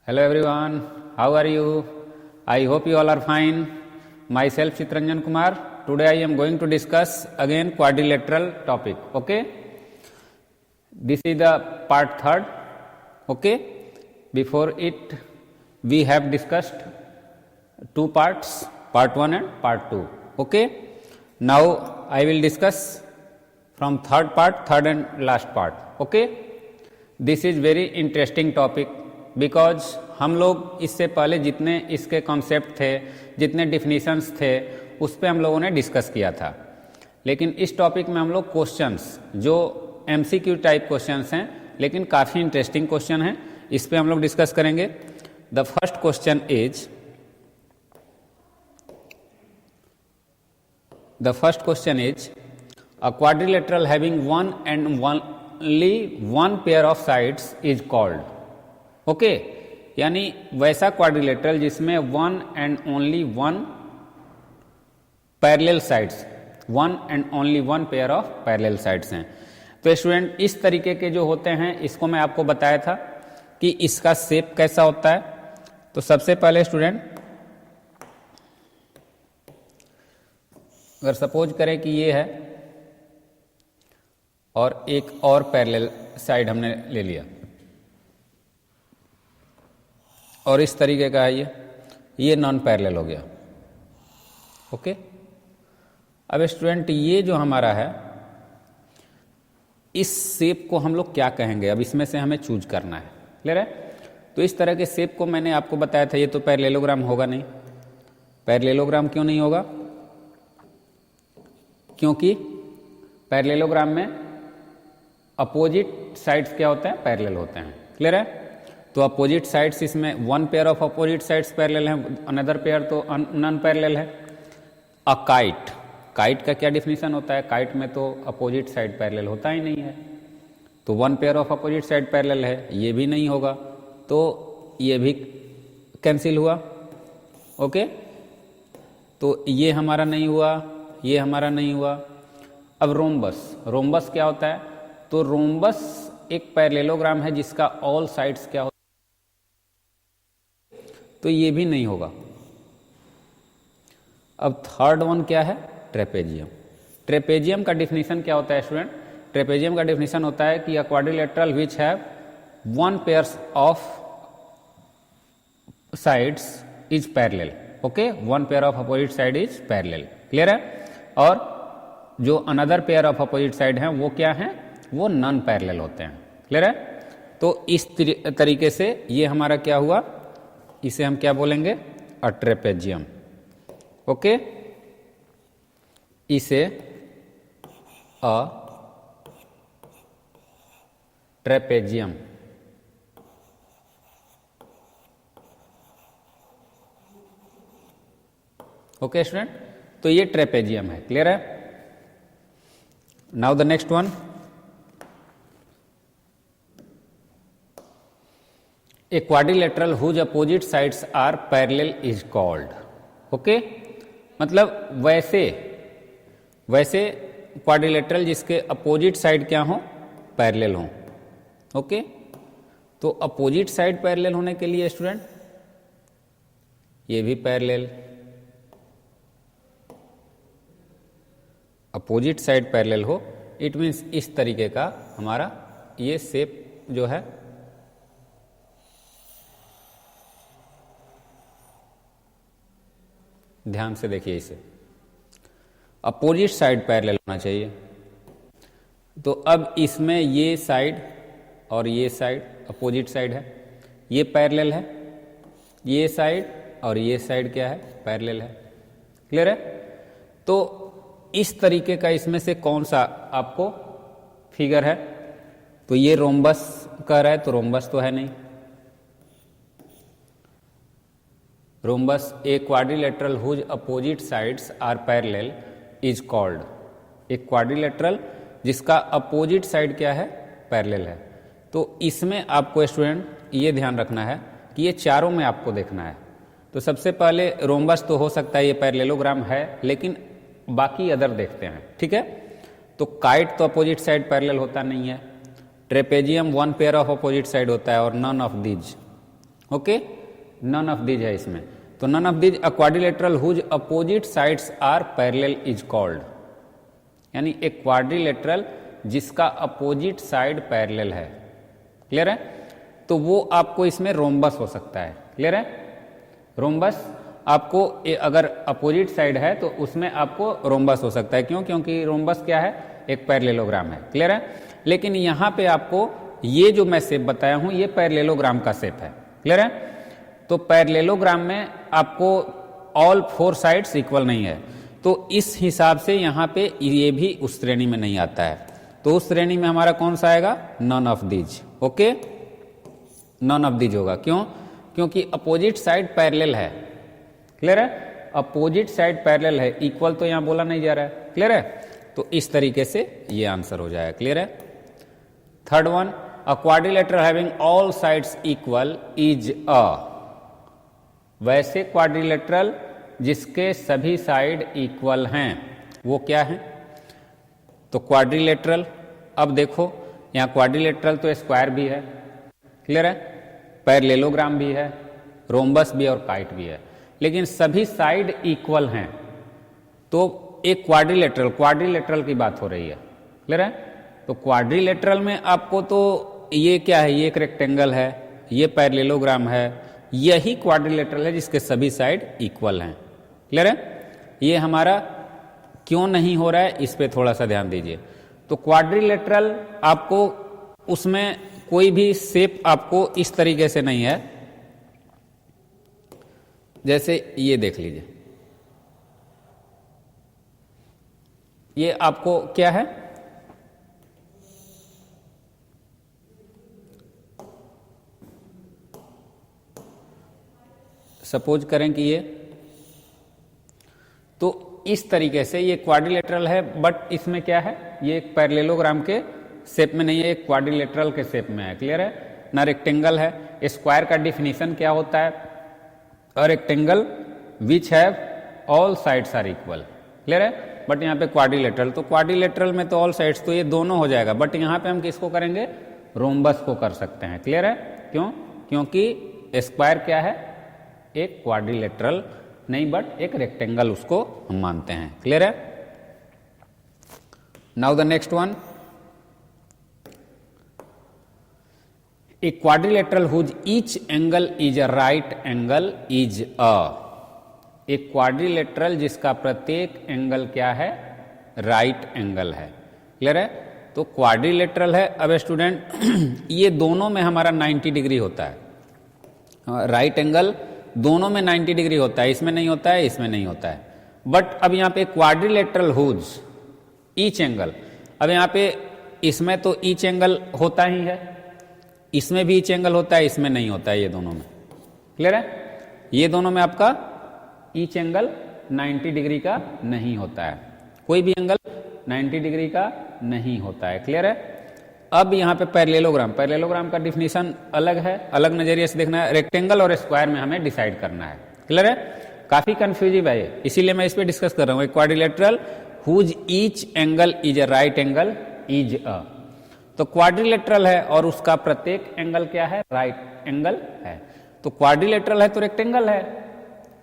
Hello everyone, how are you? I hope you all are fine. Myself Chitranjan Kumar. Today I am going to discuss again quadrilateral topic. Okay, this is the part third. Okay, before it we have discussed two parts, part 1 and part 2. Okay, now I will discuss from third part, third and last part. Okay, this is very interesting topic because हम लोग इससे पहले जितने इसके concept थे, जितने definitions थे, उस पर हम लोगों ने डिस्कस किया था। लेकिन इस टॉपिक में हम लोग क्वेश्चंस जो एमसीक्यू टाइप क्वेश्चंस हैं, लेकिन काफ़ी इंटरेस्टिंग क्वेश्चन हैं, इस पे हम लोग डिस्कस करेंगे। The first question is a quadrilateral having one and only one pair of sides is called. Okay, यानी वैसा क्वाड्रिलेटरल जिसमें one and only one parallel sides, one and only one pair of parallel sides हैं। तो student, इस तरीके के जो होते हैं, इसको मैं आपको बताया था कि इसका शेप कैसा होता है। तो सबसे पहले स्टूडेंट, अगर सपोज करें कि ये है और एक और पैरेलल साइड हमने ले लिया और इस तरीके का है ये नॉन पैरेलल हो गया। ओके, अब स्टूडेंट ये जो हमारा है, इस शेप को हम लोग क्या कहेंगे, अब इसमें से हमें चूज करना है। क्लियर है? तो इस तरह के शेप को मैंने आपको बताया था, ये तो पैरेललोग्राम होगा नहीं। पैरेललोग्राम क्यों नहीं होगा? क्योंकि पैरेललोग्राम में अपोजिट साइड्स क्या होते हैं? पैरेलल होते हैं। क्लियर है? तो अपोजिट साइड्स, इसमें one pair of opposite sides parallel हैं, अनदर पेयर तो नॉन पैरेलल है। अ काइट, काइट का क्या डिफिनीशन होता है? काइट में तो अपोजिट साइड पैरेलल होता ही नहीं है, तो one pair of opposite side parallel है, ये भी नहीं होगा, तो ये भी कैंसिल हुआ। ओके, तो ये हमारा नहीं हुआ, ये हमारा नहीं हुआ। अब रोम्बस, रोम्बस क्या होता है? तो रोम्बस एक पैरेललोग्राम है जिसका ऑल साइड्स क्या होता है, तो ये भी नहीं होगा। अब थर्ड वन क्या है? ट्रेपेजियम। ट्रेपेजियम का डिफिनीशन क्या होता है स्टूडेंट? ट्रेपेजियम का डिफिनीशन होता है कि अ quadrilateral which have one pairs of sides is parallel. Okay, one pair of opposite side is parallel. Clear है? और जो another pair of opposite side हैं वो क्या हैं? वो नॉन पैरेलल होते हैं। क्लियर है? तो इस तरीके से ये हमारा क्या हुआ, इसे हम क्या बोलेंगे? अ ट्रेपेजियम। ओके, इसे अ ट्रेपेजियम। ओके स्टूडेंट, तो ये ट्रेपेजियम है। क्लियर है? Now the next one, a quadrilateral whose opposite sides are parallel is called. Okay, मतलब वैसे क्वाड्रिलेटरल जिसके अपोजिट साइड क्या हो? पैरेलल हो। ओके, तो अपोजिट साइड पैरेलल होने के लिए स्टूडेंट, ये भी पैरेलल, अपोजिट साइड पैरेलल हो, इट मीन्स इस तरीके का हमारा ये शेप जो है ध्यान से देखिए, इसे अपोजिट साइड पैरेलल होना चाहिए। तो अब इसमें ये साइड और ये साइड अपोजिट साइड है, ये पैरेलल है, ये साइड और ये साइड क्या है? पैरेलल है। क्लियर है? तो इस तरीके का इसमें से कौन सा आपको फिगर है? तो ये रोम्बस कह रहा है, तो रोम्बस तो है नहीं। Rhombus a quadrilateral whose opposite sides are parallel is called. एक क्वाड्रिलेटरल जिसका अपोजिट साइड क्या है? पैरेलल है। तो इसमें आपको स्टूडेंट ये ध्यान रखना है कि ये चारों में आपको देखना है। तो सबसे पहले रोम्बस तो हो सकता है ये पैरेललोग्राम है, लेकिन बाकी अदर देखते हैं। ठीक है? तो काइट तो अपोजिट साइड पैरेलल होता नहीं है, trapezium one pair of opposite side होता है और none of these. Okay, none of these है इसमें, तो none of these a quadrilateral whose opposite sides are parallel is called, यानी एक क्वाड्रिलेटरल जिसका अपोजिट साइड पैरेलल है, क्लियर है, तो वो आपको इसमें रोम्बस हो सकता है, क्लियर है। रोम्बस आपको अगर अपोजिट साइड है तो उसमें आपको रोम्बस हो सकता है, क्यों, क्योंकि रोम्बस क्या है, एक पैरेललोग्राम है, क्लियर है। लेकिन यहां पे आपको ये जो मैं शेप बताया हूं ये पैरेललोग्राम का शेप है, क्लियर है। तो पैरेललोग्राम में आपको ऑल 4 साइड्स इक्वल नहीं है, तो इस हिसाब से यहां पे ये भी उस श्रेणी में नहीं आता है, तो उस श्रेणी में हमारा कौन सा आएगा, none of these, okay, none of these होगा, क्यों, क्योंकि अपोजिट साइड पैरेलल है, क्लियर है, अपोजिट साइड पैरेलल है, इक्वल तो यहां बोला नहीं जा रहा है, क्लियर है, तो इस तरीके से ये आंसर हो जाएगा, क्लियर है। Third one, a quadrilateral having all sides equal is अ, वैसे क्वाड्रिलेटरल जिसके सभी साइड इक्वल हैं वो क्या है, तो क्वाड्रिलेटरल, अब देखो यहां क्वाड्रिलेटरल तो स्क्वायर भी है, क्लियर है, पैरेललोग्राम भी है, रोम्बस भी और काइट भी है, लेकिन सभी साइड इक्वल हैं, तो एक क्वाड्रिलेटरल, क्वाड्रिलेटरल की बात हो रही है, क्लियर है। तो क्वाड्रिलेटरल में आपको तो ये क्या है, ये एक रेक्टेंगल है, ये पैरेललोग्राम है, यही क्वाड्रिलेटरल है जिसके सभी साइड इक्वल हैं, क्लियर है। ये हमारा क्यों नहीं हो रहा है इस पे थोड़ा सा ध्यान दीजिए। तो क्वाड्रिलेटरल आपको उसमें कोई भी शेप आपको इस तरीके से नहीं है, जैसे ये देख लीजिए, ये आपको क्या है, सपोज करें कि ये, तो इस तरीके से ये क्वाड्रिलेटरल है, बट इसमें क्या है, ये एक पैरेललोग्राम के शेप में नहीं है, एक क्वाड्रिलेटरल के शेप में है, क्लियर है ना, रेक्टेंगल है। स्क्वायर का डिफिनीशन क्या होता है, a rectangle which have all sides are equal, clear है, बट यहाँ पे क्वाड्रिलेटरल, तो क्वाड्रिलेटरल में तो ऑल साइड्स, तो ये दोनों हो जाएगा, बट यहाँ पे हम किसको करेंगे, रोम्बस को कर सकते हैं, क्लियर है, क्यों, क्योंकि स्क्वायर क्या है, एक क्वाड्रिलेटरल नहीं बट एक रेक्टेंगल उसको हम मानते हैं, क्लियर है। Now the next one, a quadrilateral whose each angle is a right angle is a, एक क्वाड्रिलेटरल जिसका प्रत्येक एंगल क्या है, राइट एंगल है, क्लियर है। तो क्वाड्रिलेटरल है, अब स्टूडेंट ये दोनों में हमारा 90 डिग्री होता है, राइट एंगल दोनों में 90 डिग्री होता है, इसमें नहीं होता है, इसमें नहीं होता है, बट अब यहां पे क्वाड्रिलेटरल हुज ईच एंगल, अब यहां पे इसमें तो ईच एंगल होता ही है, इसमें भी ईच एंगल होता है, इसमें नहीं होता है, ये दोनों में, क्लियर है, ये दोनों में आपका ईच एंगल 90 डिग्री का नहीं होता है, कोई भी एंगल 90 डिग्री का नहीं होता है, क्लियर है। अब यहाँ पे पैरेललोग्राम, पैरेललोग्राम का डिफिनीशन अलग है, अलग नजरिए से देखना है, रेक्टेंगल और स्क्वायर में हमें डिसाइड करना है, क्लियर है, काफी कंफ्यूजिव है ये, इसीलिए मैं इस पे डिस्कस कर रहा हूँ। Quadrilateral whose each angle is a right angle is a, तो क्वाड्रिलेटरल है और उसका प्रत्येक एंगल क्या है, राइट एंगल है, तो क्वाड्रिलेटरल है तो रेक्टेंगल है,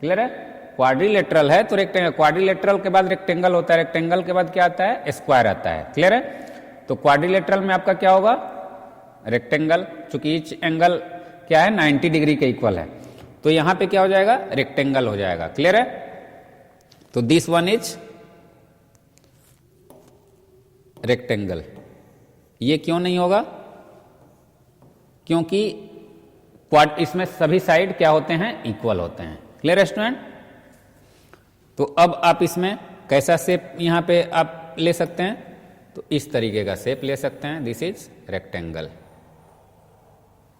क्लियर है, क्वाड्रिलेटरल है तो रेक्टेंगल, क्वाड्रिलेटरल के बाद रेक्टेंगल होता है, रेक्टेंगल के बाद क्या आता है, स्क्वायर आता है, क्लियर है। तो क्वाड्रिलेटरल में आपका क्या होगा, रेक्टेंगल, चूंकि ईच एंगल क्या है 90 डिग्री के इक्वल है, तो यहां पे क्या हो जाएगा, रेक्टेंगल हो जाएगा, क्लियर है। तो दिस वन इज रेक्टेंगल, ये क्यों नहीं होगा, क्योंकि इसमें सभी साइड क्या होते हैं, इक्वल होते हैं, क्लियर है स्टूडेंट। तो अब आप इसमें कैसा शेप यहां पे आप ले सकते हैं, तो इस तरीके का शेप ले सकते हैं, this is rectangle,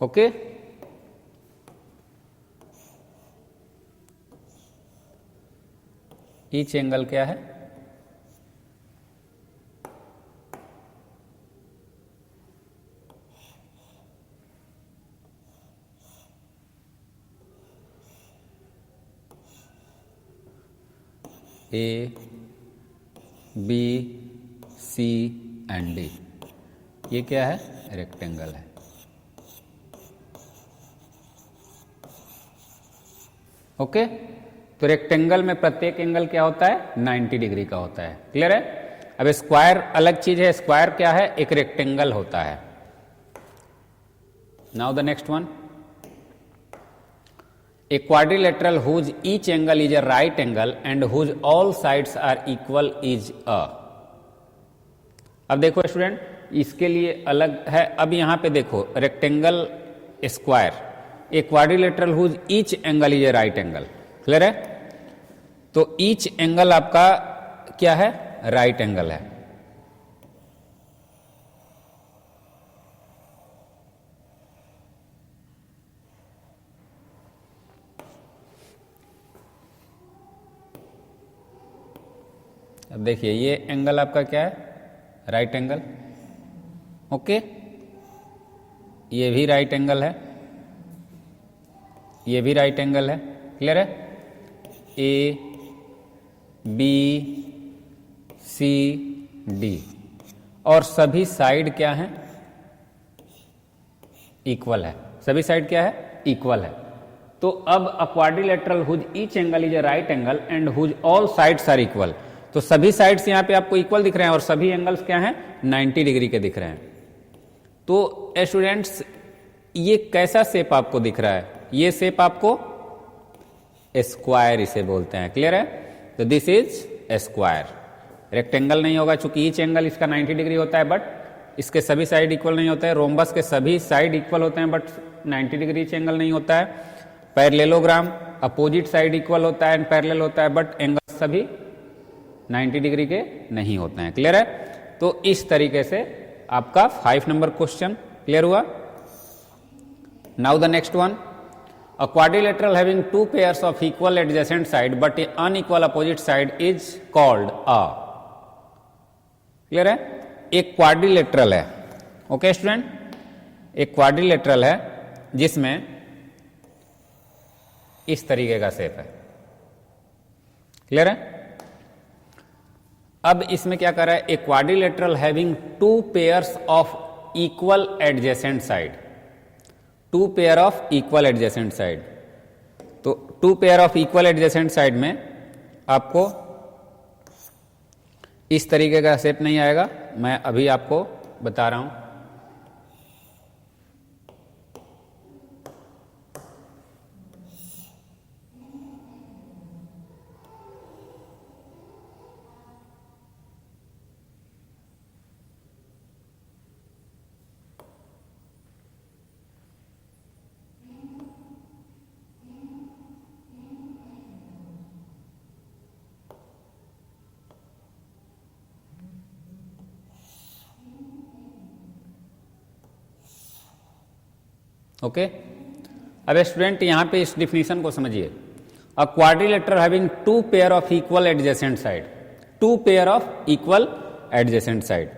okay. Each angle क्या है, A B C and D, ये क्या है, रेक्टेंगल है, ओके, तो रेक्टेंगल में प्रत्येक एंगल क्या होता है, 90 डिग्री का होता है। क्लियर है। अब स्क्वायर अलग चीज है, स्क्वायर क्या है, एक रेक्टेंगल होता है। Now the next one, a quadrilateral whose each angle is a right angle and whose all sides are equal is a. अब देखो स्टूडेंट, इसके लिए अलग है। अब यहां पे देखो rectangle, square, a quadrilateral whose each angle is a right angle. Clear है। तो ईच एंगल आपका क्या है, राइट एंगल है। अब देखिए ये एंगल आपका क्या है, राइट एंगल। ओके, ये भी राइट एंगल है, ये भी राइट एंगल है। क्लियर है। ए बी सी डी, और सभी साइड क्या है, इक्वल है। सभी साइड क्या है, इक्वल है। तो अब a quadrilateral whose each angle is a right angle and whose all sides are equal. तो सभी साइड्स यहां पे आपको इक्वल दिख रहे हैं और सभी एंगल्स क्या हैं, 90 डिग्री के दिख रहे हैं। तो स्टूडेंट्स ये कैसा शेप आपको दिख रहा है, ये शेप आपको स्क्वायर इसे बोलते हैं। क्लियर है। तो दिस इज स्क्वायर। रेक्टेंगल नहीं होगा चूंकि ईच एंगल इसका 90 डिग्री होता है, बट इसके सभी साइड इक्वल नहीं होते हैं। रोम्बस के सभी साइड इक्वल होते हैं बट 90 डिग्री ईच एंगल नहीं होता है। पैरेललोग्राम अपोजिट साइड इक्वल होता है एंड पैरेलल होता है, बट एंगल सभी 90 डिग्री के नहीं होते हैं। क्लियर है। तो इस तरीके से आपका 5 नंबर क्वेश्चन क्लियर हुआ। Now the next one, a quadrilateral having two pairs of equal adjacent side but unequal opposite side is called a। Clear है। एक क्वाड्रिलेटरल है, ओके स्टूडेंट, एक क्वाड्रिलेटरल है जिसमें इस तरीके का शेप है। क्लियर है। अब इसमें क्या कर रहा है, a quadrilateral having two pairs of equal adjacent side, two pair of equal adjacent side. तो two pair of equal adjacent side में आपको इस तरीके का शेप नहीं आएगा, मैं अभी आपको बता रहा हूं। ओके। अब स्टूडेंट यहां पे इस डिफिनीशन को समझिए। A quadrilateral having two pair of equal adjacent side, two pair of equal adjacent side,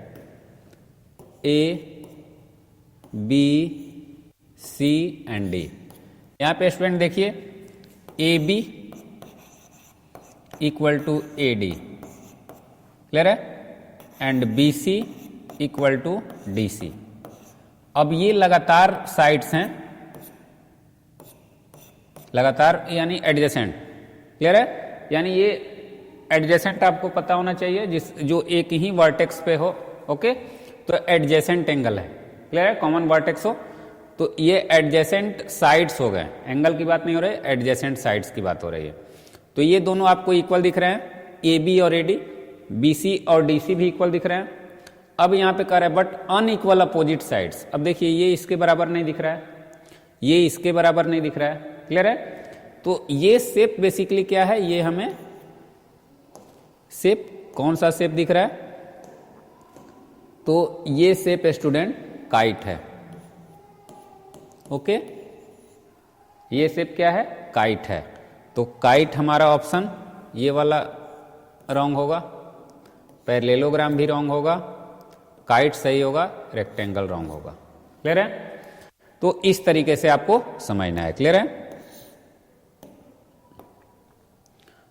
A B C and D. यहां पे स्टूडेंट देखिए, A B equal to A D. Clear है। And B C equal to D C. अब ये लगातार sides हैं, लगातार यानी एडजेसेंट। क्लियर है। यानी ये एडजेसेंट आपको पता होना चाहिए, जिस जो एक ही वर्टेक्स पे हो। ओके, तो एडजेसेंट एंगल है। क्लियर है। कॉमन वर्टेक्स हो तो ये एडजेसेंट साइड्स हो गए, एंगल की बात नहीं हो रही, एडजेसेंट साइड्स की बात हो रही है। तो ये दोनों आपको इक्वल दिख रहे हैं, ए बी और ए डी, बी सी और डी सी भी इक्वल दिख रहे हैं। अब यहां पे कर रहा है बट अनइक्वल अपोजिट साइड्स। अब देखिए ये इसके बराबर नहीं दिख रहा है, ये इसके बराबर नहीं दिख रहा है। क्लियर है। तो ये शेप बेसिकली क्या है, ये हमें शेप कौन सा शेप दिख रहा है, तो ये शेप स्टूडेंट काइट है। ओके, ये शेप क्या है, काइट है। तो काइट हमारा ऑप्शन ये वाला रॉन्ग होगा, पैरेललोग्राम भी रॉन्ग होगा, काइट सही होगा, रेक्टेंगल रॉन्ग होगा। क्लियर है। तो इस तरीके से आपको समझना है। क्लियर है।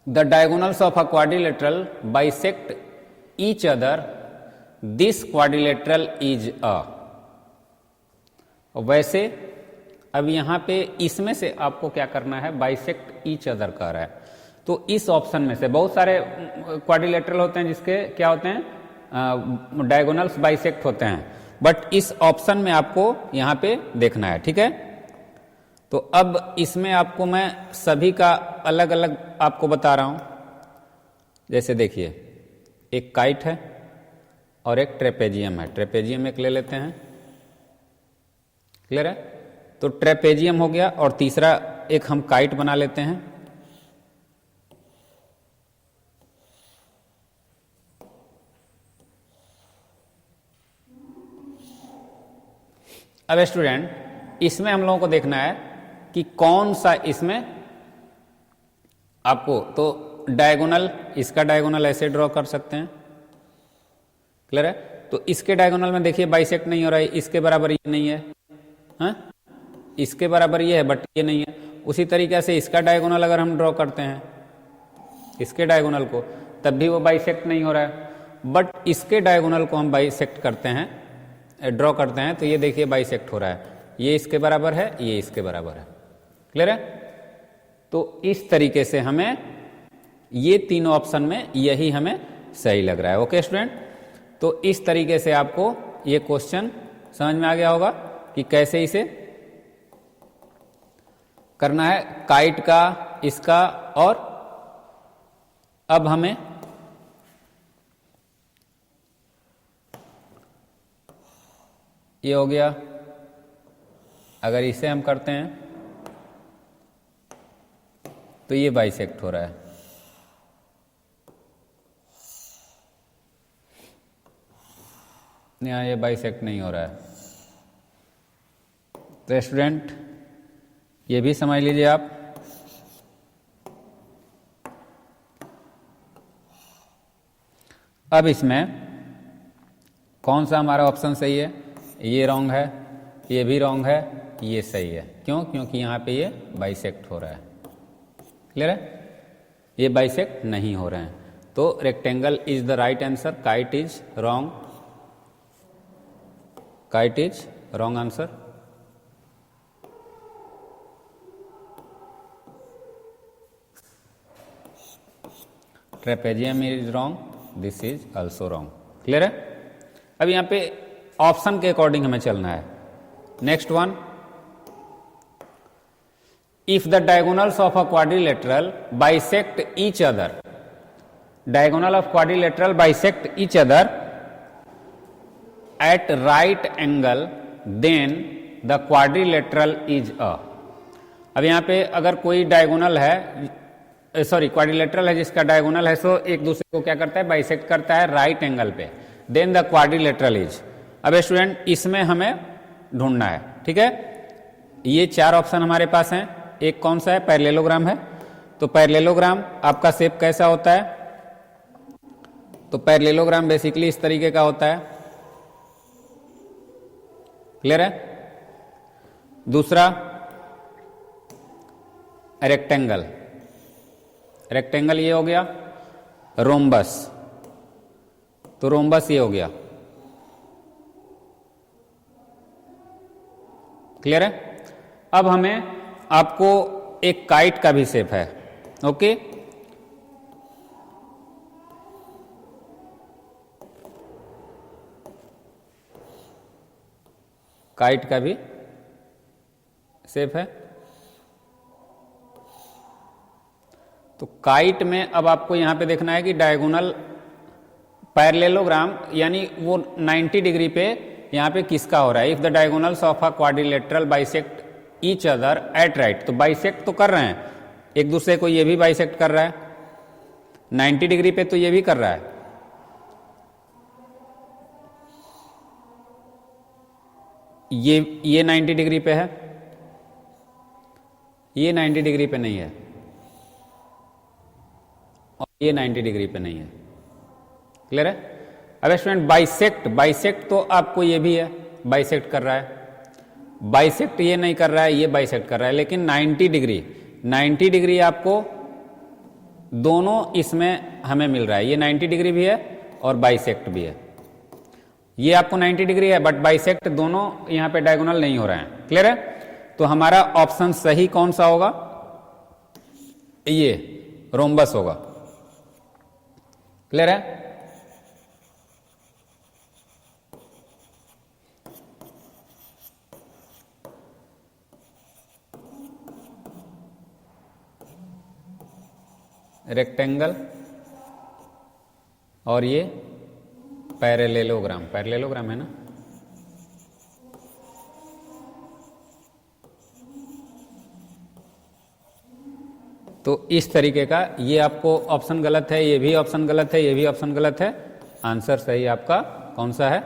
The diagonals of a quadrilateral bisect each other, this quadrilateral is अ। वैसे अब यहाँ पे इसमें से आपको क्या करना है, बाइसेक्ट ईच अदर कह रहा है। तो इस ऑप्शन में से बहुत सारे क्वाड्रिलेटरल होते हैं जिसके क्या होते हैं, डायगोनल्स बाइसेक्ट होते हैं, बट इस ऑप्शन में आपको यहाँ पे देखना है, ठीक है। तो अब इसमें आपको मैं सभी का अलग अलग आपको बता रहा हूं। जैसे देखिए, एक काइट है और एक ट्रेपेजियम है। ट्रेपेजियम एक ले लेते हैं, क्लियर है। तो ट्रेपेजियम हो गया और तीसरा एक हम काइट बना लेते हैं। अब स्टूडेंट, इसमें हम लोगों को देखना है कि कौन सा इसमें आपको, तो डायगोनल, इसका डायगोनल ऐसे ड्रॉ कर सकते हैं, क्लियर है। तो इसके डायगोनल में देखिए बाइसेक्ट नहीं हो रहा है, इसके बराबर ये नहीं है, हाँ? इसके बराबर ये है बट ये नहीं है। उसी तरीके से इसका डायगोनल अगर हम ड्रॉ करते हैं, इसके डायगोनल को, तब भी वो बाइसेक्ट नहीं हो रहा है, बट इसके डायगोनल को हम बाइसेक्ट करते हैं, ड्रॉ करते हैं, तो ये देखिए बाइसेक्ट हो रहा है। ये इसके बराबर है, ये इसके बराबर है, क्लियर है। तो इस तरीके से हमें ये तीनों ऑप्शन में यही हमें सही लग रहा है। ओके स्टूडेंट, तो इस तरीके से आपको ये क्वेश्चन समझ में आ गया होगा कि कैसे इसे करना है, काइट का, इसका, और अब हमें ये हो गया। अगर इसे हम करते हैं तो ये बाइसेक्ट हो रहा है, यहाँ ये बाइसेक्ट नहीं हो रहा है। तो स्टूडेंट ये भी समझ लीजिए आप। अब इसमें कौन सा हमारा ऑप्शन सही है, ये रॉन्ग है, ये भी रॉन्ग है, ये सही है। क्यों? क्योंकि यहाँ पे ये बाइसेक्ट हो रहा है, क्लियर है। ये बाइसेक्ट नहीं हो रहे हैं, तो rectangle is the right answer, kite is wrong, kite is wrong answer. Trapezium is wrong, this is also wrong, clear है। अब यहाँ पे ऑप्शन के अकॉर्डिंग हमें चलना है। Next one, if the diagonals of a quadrilateral bisect each other, diagonal of quadrilateral bisect each other at right angle, then the quadrilateral is a. अब यहां पे अगर कोई डायगोनल है, सॉरी क्वाड्रिलेटरल है जिसका डायगोनल है, सो एक दूसरे को क्या करता है, बाइसेक्ट करता है राइट एंगल पे, देन द क्वाड्रिलेटरल इज। अब स्टूडेंट इसमें हमें ढूंढना है, ठीक है। ये चार ऑप्शन हमारे पास हैं। एक कौन सा है, पैरेललोग्राम है। तो पैरेललोग्राम आपका शेप कैसा होता है, तो पैरेललोग्राम बेसिकली इस तरीके का होता है, क्लियर है। दूसरा रेक्टेंगल, रेक्टेंगल ये हो गया। रोम्बस, तो रोम्बस ये हो गया, क्लियर है। अब हमें आपको एक काइट का भी शेप है, ओके। काइट का भी शेप है। तो काइट में अब आपको यहां पे देखना है कि डायगोनल पैरेललोग्राम यानी वो 90 डिग्री पे यहां पे किसका हो रहा है। If the diagonals of a quadrilateral bisect each other at right, तो बाइसेक्ट तो कर रहे हैं एक दूसरे को, ये भी बाइसेक्ट कर रहा है 90 डिग्री पे, तो ये भी कर रहा है। ये 90 डिग्री पे है, ये 90 डिग्री पे नहीं है, और ये 90 डिग्री पे नहीं है, क्लियर है। अब स्टूडेंट बाइसेक्ट, बाइसेक्ट तो आपको ये भी है, बाइसेक्ट कर रहा है। बाइसेक्ट ये नहीं कर रहा है, ये बाइसेक्ट कर रहा है, लेकिन 90 डिग्री, 90 डिग्री आपको दोनों इसमें हमें मिल रहा है। ये 90 डिग्री भी है और बाइसेक्ट भी है। ये आपको 90 डिग्री है बट बाइसेक्ट दोनों यहां पे डायगोनल नहीं हो रहे हैं, क्लियर है। तो हमारा ऑप्शन सही कौन सा होगा? ये रोम्बस होगा। क्लियर है? रेक्टेंगल और ये पैरेलेलोग्राम, पैरेलेलोग्राम है ना। तो इस तरीके का, ये आपको ऑप्शन गलत है, ये भी ऑप्शन गलत है, ये भी ऑप्शन गलत है। आंसर सही आपका कौन सा है?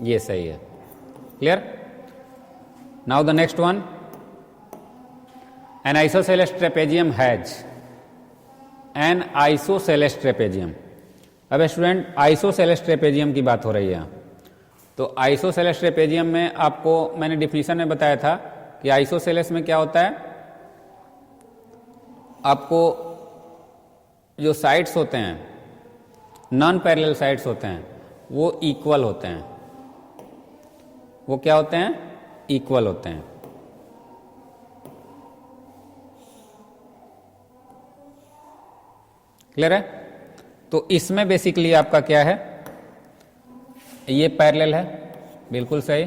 ये सही है। Clear? Now the next one, N isosceles trapezium has, N isosceles trapezium. अब स्टूडेंट आइसोसेलेस ट्रेपेजियम की बात हो रही है। तो आइसोसेलेस ट्रेपेजियम में आपको मैंने डिफिनीशन में बताया था कि आइसोसेलेस में क्या होता है, आपको जो साइड्स होते हैं, नॉन पैरेलल साइड्स होते हैं, वो इक्वल होते हैं। वो क्या होते हैं? इक्वल होते हैं। क्लियर है? तो इसमें बेसिकली आपका क्या है, ये पैरेलल है, बिल्कुल सही,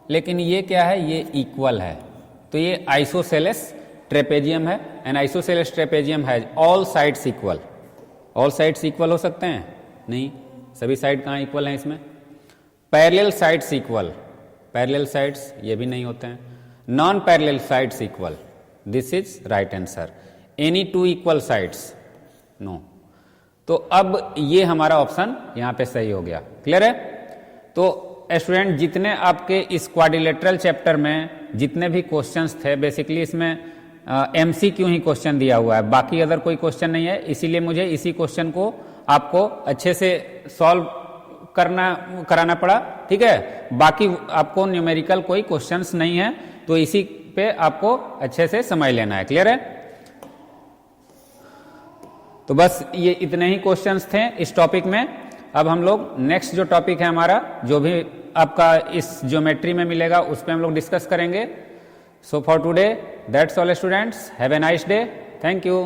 लेकिन ये क्या है, ये इक्वल है। तो ये आइसोसेलेस ट्रेपेजियम है। N isosceles trapezium has all sides equal. All sides equal हो सकते हैं? नहीं, सभी साइड कहाँ इक्वल हैं इसमें? Parallel sides equal, parallel sides ये भी नहीं होते हैं। Non parallel sides equal, this is right answer. Any two equal sides, no. तो अब ये हमारा ऑप्शन यहां पे सही हो गया। क्लियर है? तो स्टूडेंट जितने आपके इस क्वाड्रिलेटरल चैप्टर में जितने भी क्वेश्चंस थे, बेसिकली इसमें एमसीक्यू ही क्वेश्चन दिया हुआ है, बाकी अदर कोई क्वेश्चन नहीं है। इसीलिए मुझे इसी क्वेश्चन को आपको अच्छे से सॉल्व कराना पड़ा। ठीक है? बाकी आपको न्यूमेरिकल कोई क्वेश्चंस नहीं है, तो इसी पे आपको अच्छे से समझ लेना है। क्लियर है? तो बस ये इतने ही क्वेश्चंस थे इस टॉपिक में। अब हम लोग नेक्स्ट जो टॉपिक है हमारा, जो भी आपका इस ज्योमेट्री में मिलेगा, उस पर हम लोग डिस्कस करेंगे। So for today that's all students, have a nice day, thank you.